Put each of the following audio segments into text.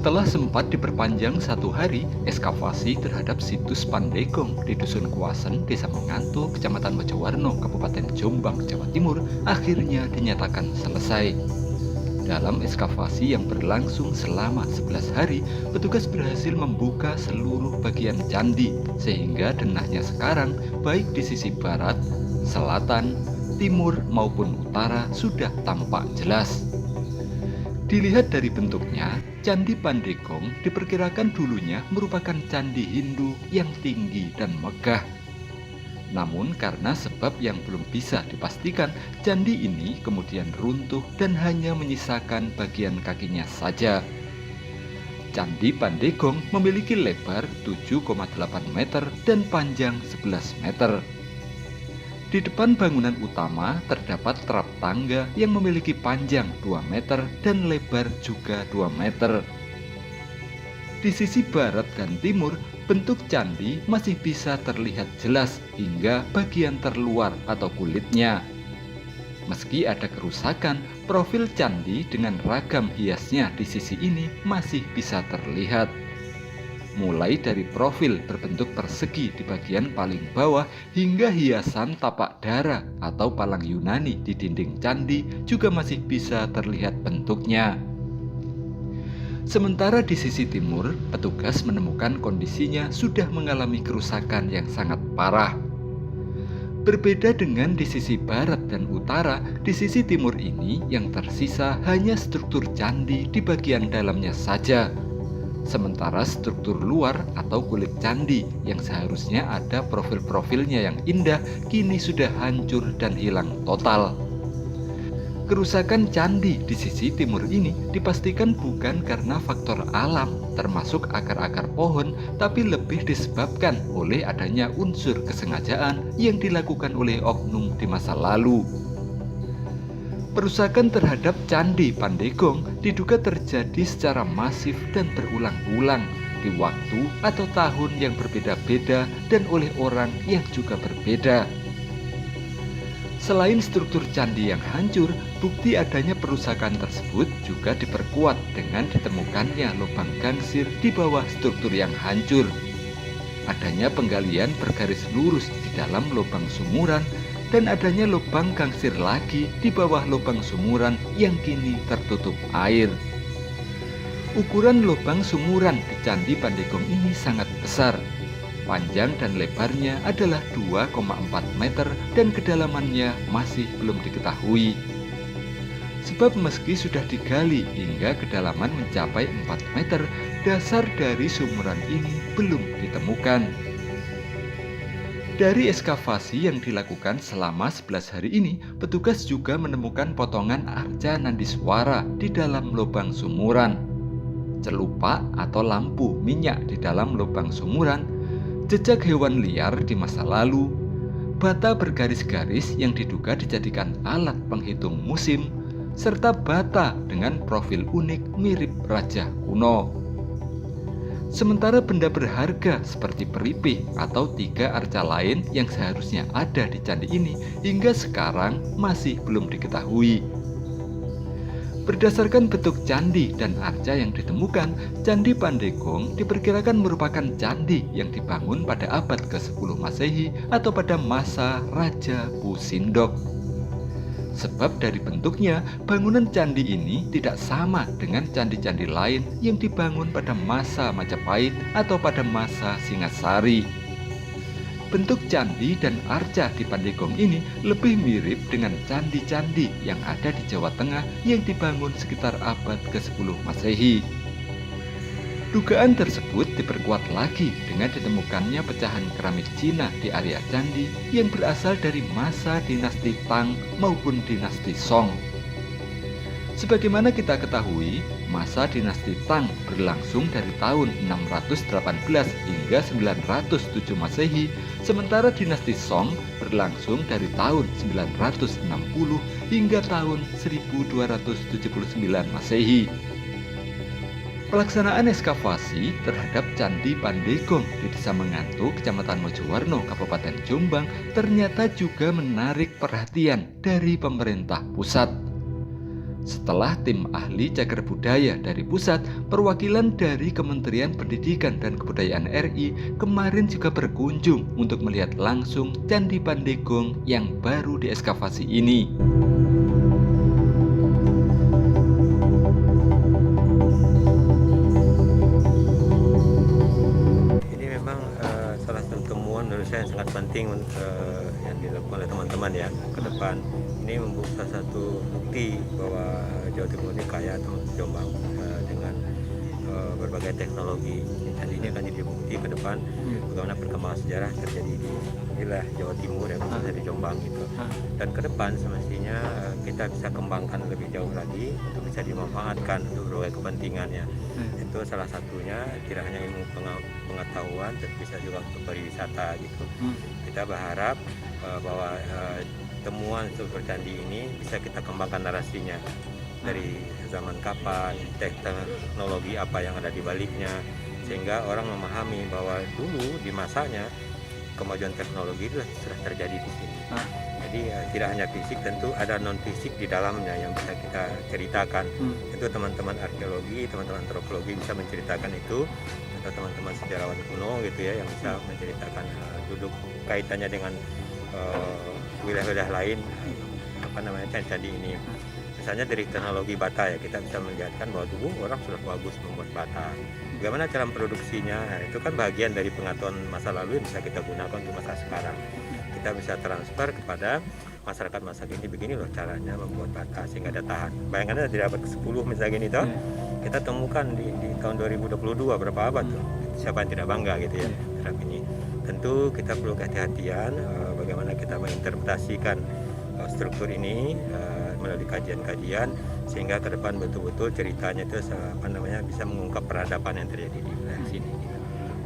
Setelah sempat diperpanjang 1 hari, ekskavasi terhadap situs Pandegong di Dusun Kuasen, Desa Mengantu, Kecamatan Mojowarno, Kabupaten Jombang, Jawa Timur, akhirnya dinyatakan selesai. Dalam ekskavasi yang berlangsung selama 11 hari, petugas berhasil membuka seluruh bagian candi, sehingga denahnya sekarang baik di sisi barat, selatan, timur maupun utara sudah tampak jelas. Dilihat dari bentuknya, Candi Pandegong diperkirakan dulunya merupakan candi Hindu yang tinggi dan megah. Namun karena sebab yang belum bisa dipastikan, candi ini kemudian runtuh dan hanya menyisakan bagian kakinya saja. Candi Pandegong memiliki lebar 7,8 meter dan panjang 11 meter. Di depan bangunan utama terdapat trap tangga yang memiliki panjang 2 meter dan lebar juga 2 meter. Di sisi barat dan timur, bentuk candi masih bisa terlihat jelas hingga bagian terluar atau kulitnya. Meski ada kerusakan, profil candi dengan ragam hiasnya di sisi ini masih bisa terlihat. Mulai dari profil berbentuk persegi di bagian paling bawah hingga hiasan tapak dara atau palang Yunani di dinding candi juga masih bisa terlihat bentuknya. Sementara di sisi timur, petugas menemukan kondisinya sudah mengalami kerusakan yang sangat parah. Berbeda dengan di sisi barat dan utara, di sisi timur ini yang tersisa hanya struktur candi di bagian dalamnya saja. Sementara struktur luar atau kulit candi yang seharusnya ada profil-profilnya yang indah kini sudah hancur dan hilang total. Kerusakan candi di sisi timur ini dipastikan bukan karena faktor alam termasuk akar-akar pohon, tapi lebih disebabkan oleh adanya unsur kesengajaan yang dilakukan oleh oknum di masa lalu. Perusakan terhadap Candi Pandegong diduga terjadi secara masif dan berulang-ulang di waktu atau tahun yang berbeda-beda dan oleh orang yang juga berbeda. Selain struktur candi yang hancur, bukti adanya perusakan tersebut juga diperkuat dengan ditemukannya lubang gangsir di bawah struktur yang hancur. Adanya penggalian bergaris lurus di dalam lubang sumuran dan adanya lubang gangsir lagi di bawah lubang sumuran yang kini tertutup air. Ukuran lubang sumuran di Candi Pandegong ini sangat besar. Panjang dan lebarnya adalah 2,4 meter dan kedalamannya masih belum diketahui. Sebab meski sudah digali hingga kedalaman mencapai 4 meter, dasar dari sumuran ini belum ditemukan. Dari ekskavasi yang dilakukan selama 11 hari ini, petugas juga menemukan potongan arca Nandiswara di dalam lubang sumuran, celupa atau lampu minyak di dalam lubang sumuran, jejak hewan liar di masa lalu, bata bergaris-garis yang diduga dijadikan alat penghitung musim, serta bata dengan profil unik mirip raja kuno. Sementara benda berharga seperti peripih atau 3 arca lain yang seharusnya ada di candi ini hingga sekarang masih belum diketahui. Berdasarkan bentuk candi dan arca yang ditemukan, Candi Pandegong diperkirakan merupakan candi yang dibangun pada abad ke-10 Masehi atau pada masa Raja Pusindok. Sebab dari bentuknya, bangunan candi ini tidak sama dengan candi-candi lain yang dibangun pada masa Majapahit atau pada masa Singasari. Bentuk candi dan arca di Pandegong ini lebih mirip dengan candi-candi yang ada di Jawa Tengah yang dibangun sekitar abad ke-10 Masehi. Dugaan tersebut diperkuat lagi dengan ditemukannya pecahan keramik Cina di area candi yang berasal dari masa dinasti Tang maupun dinasti Song. Sebagaimana kita ketahui, masa dinasti Tang berlangsung dari tahun 618 hingga 907 Masehi, sementara dinasti Song berlangsung dari tahun 960 hingga tahun 1279 Masehi. Pelaksanaan ekskavasi terhadap Candi Pandegong di Desa Mengantu, Kecamatan Mojowarno, Kabupaten Jombang ternyata juga menarik perhatian dari pemerintah pusat. Setelah tim ahli cagar budaya dari pusat, perwakilan dari Kementerian Pendidikan dan Kebudayaan RI kemarin juga berkunjung untuk melihat langsung Candi Pandegong yang baru diekskavasi ini. Ini memang salah satu temuan menurut saya yang sangat penting yang dilakukan oleh teman-teman ya ke depan. Ini membuka satu bukti bahwa Jawa Timur ini kaya atau Jombang dengan berbagai teknologi. Dan ini akan jadi bukti ke depan bagaimana perkembangan sejarah terjadi di wilayah Jawa Timur yang khususnya di Jombang gitu. Dan ke depan semestinya kita bisa kembangkan lebih jauh lagi untuk bisa dimanfaatkan untuk berbagai kepentingannya. Itu salah satunya tidak hanya ilmu pengetahuan, tapi bisa juga untuk pariwisata gitu. Kita berharap bahwa temuan struktur candi ini bisa kita kembangkan narasinya dari zaman kapan, teknologi apa yang ada di baliknya, sehingga orang memahami bahwa dulu di masanya kemajuan teknologi itu sudah terjadi di sini. Jadi tidak hanya fisik, tentu ada non fisik di dalamnya yang bisa kita ceritakan. Itu teman-teman arkeologi, teman-teman antropologi bisa menceritakan itu, atau teman-teman sejarawan kuno gitu ya yang bisa menceritakan duduk kaitannya dengan wilayah-wilayah lain candi ini. Misalnya dari teknologi bata ya, kita bisa melihatkan bahwa dulu orang sudah bagus membuat bata. Bagaimana cara produksinya? Nah, itu kan bagian dari pengetahuan masa lalu yang bisa kita gunakan untuk masa sekarang. Kita bisa transfer kepada masyarakat masa kini, begini loh caranya membuat bata sehingga ada tahan. Bayangkan ada dapat 10 misalnya gini toh. Kita temukan di tahun 2022 berapa abad tuh. Siapa yang tidak bangga gitu ya terhadap ini. Tentu kita perlu kehati-hatian bagaimana kita menginterpretasikan struktur ini melalui kajian-kajian sehingga ke depan betul-betul ceritanya itu bisa mengungkap peradaban yang terjadi di wilayah sini.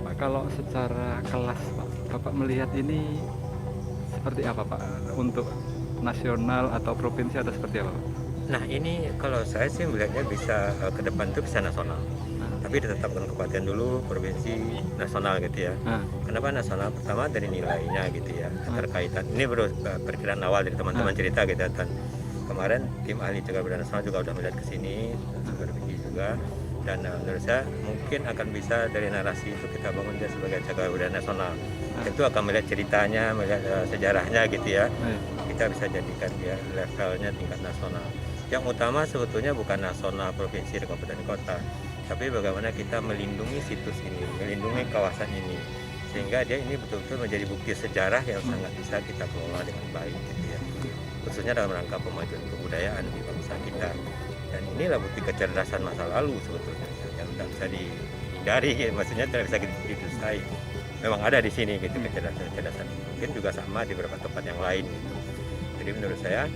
Pak, kalau secara kelas Pak, Bapak melihat ini seperti apa Pak? Untuk nasional atau provinsi atau seperti apa Pak? Nah ini kalau saya sih melihatnya bisa ke depan itu bisa nasional. Tapi ditetapkan kabupaten dulu, provinsi, nasional gitu ya. Kenapa nasional? Pertama dari nilainya gitu ya, keterkaitan. Ini baru perkiraan awal dari teman-teman cerita gitu. Dan kemarin tim ahli cagar budaya nasional juga sudah melihat ke sini, berpikir juga. Dan menurut saya mungkin akan bisa dari narasi itu kita bangun dia sebagai cagar budaya nasional. Tentu akan melihat ceritanya, melihat sejarahnya gitu ya. Kita bisa jadikan dia levelnya tingkat nasional. Yang utama sebetulnya bukan nasional, provinsi, dan kabupaten kota, tapi bagaimana kita melindungi situs ini, melindungi kawasan ini, sehingga dia ini betul-betul menjadi bukti sejarah yang sangat bisa kita kelola dengan baik gitu ya. Khususnya dalam rangka pemajuan kebudayaan di bangsa kita. Dan inilah bukti kecerdasan masa lalu sebetulnya yang tidak bisa dihindari, maksudnya tidak bisa didustai. Memang ada di sini gitu kecerdasan. Mungkin juga sama di beberapa tempat yang lain gitu. Jadi menurut saya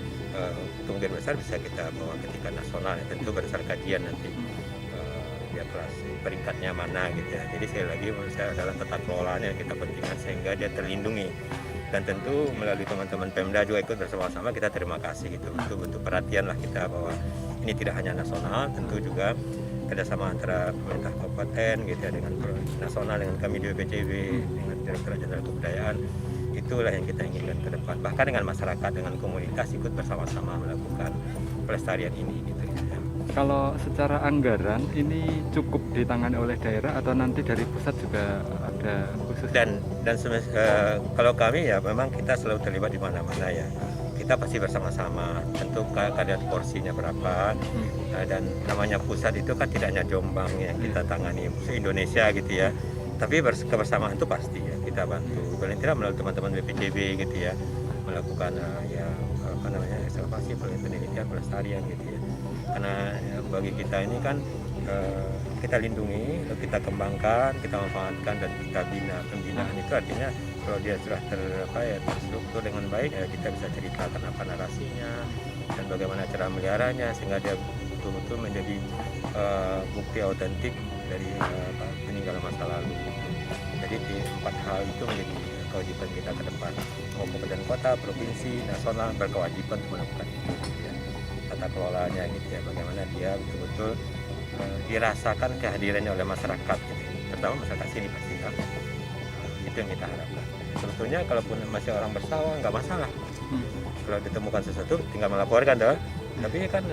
kemungkinan besar bisa kita bawa ke tingkat nasional ya, tentu berdasar kajian nanti dia kelas peringkatnya mana gitu ya. Jadi sekali lagi menurut saya adalah tata kelolanya yang kita pentingkan sehingga dia terlindungi. Dan tentu melalui teman-teman Pemda juga ikut bersama-sama, kita terima kasih gitu untuk bentuk perhatian lah kita bahwa ini tidak hanya nasional, tentu juga kerjasama antara pemerintah kabupaten gitu ya dengan nasional, dengan kami di BPCB, dengan Direktorat Jenderal Kebudayaan. Itulah yang kita inginkan ke depan. Bahkan dengan masyarakat, dengan komunitas ikut bersama-sama melakukan pelestarian ini gitu ya. Kalau secara anggaran ini cukup ditangani oleh daerah atau nanti dari pusat juga ada khusus? Dan kalau kami ya memang kita selalu terlibat di mana-mana ya. Kita pasti bersama-sama. Tentu kadar porsinya berapa. Dan namanya pusat itu kan tidak hanya Jombang yang kita tangani, se-Indonesia gitu ya. Tapi kebersamaan itu pasti ya kita bantu. Paling tidak melalui teman-teman BPCB gitu ya, melakukan ekskavasi, penelitian, pelestarian gitu ya. Karena bagi kita ini kan kita lindungi, kita kembangkan, kita manfaatkan, dan kita bina. Pembinaan itu artinya kalau dia sudah terstruktur dengan baik ya, kita bisa ceritakan apa narasinya dan bagaimana cara meliharanya sehingga dia betul-betul menjadi bukti autentik dari peninggalan masa lalu. Jadi di 4 hal itu menjadi kewajiban kita ke depan. Mau kabupaten kota, provinsi, nasional berkewajiban untuk melakukan itu gitu ya. Tata kelolanya gitu ya, bagaimana dia betul-betul dirasakan kehadirannya oleh masyarakat gitu. Terutama masyarakat sini pasti kan. Itu yang kita harapkan. Sebetulnya kalaupun masih orang bersawah nggak masalah. Kalau ditemukan sesuatu tinggal melaporkan Tapi kan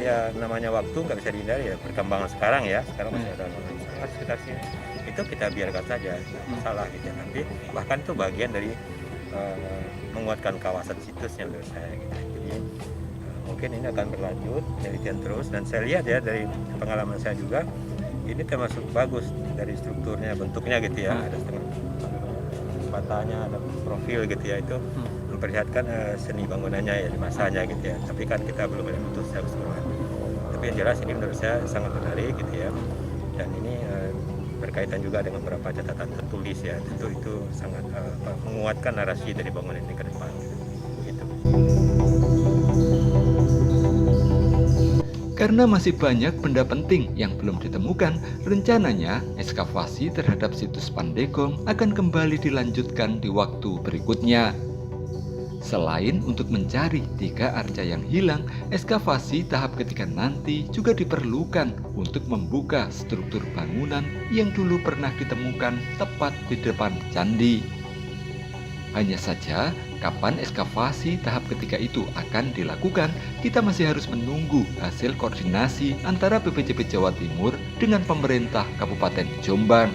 ya namanya waktu nggak bisa dihindari ya, perkembangan sekarang ya, sekarang masih ada sangat sekitar sini. Itu kita biarkan saja, nggak masalah gitu ya. Tapi bahkan itu bagian dari menguatkan kawasan situsnya menurut saya gitu. Jadi mungkin ini akan berlanjut penelitian terus, dan saya lihat ya dari pengalaman saya juga ini termasuk bagus dari strukturnya, bentuknya gitu ya, ada setengah matanya, ada profil gitu ya, itu memperlihatkan seni bangunannya ya di masanya gitu ya. Tapi kan kita belum ada putus secara keseluruhan. Tapi yang jelas ini menurut saya sangat menarik gitu ya, dan ini berkaitan juga dengan beberapa catatan tertulis ya, tentu itu sangat menguatkan narasi dari bangunan ini ke depan gitu. Karena masih banyak benda penting yang belum ditemukan, rencananya ekskavasi terhadap situs Pandegong akan kembali dilanjutkan di waktu berikutnya. Selain untuk mencari 3 arca yang hilang, ekskavasi tahap ketiga nanti juga diperlukan untuk membuka struktur bangunan yang dulu pernah ditemukan tepat di depan candi. Hanya saja, kapan ekskavasi tahap ketiga itu akan dilakukan, kita masih harus menunggu hasil koordinasi antara BPJP Jawa Timur dengan pemerintah Kabupaten Jombang.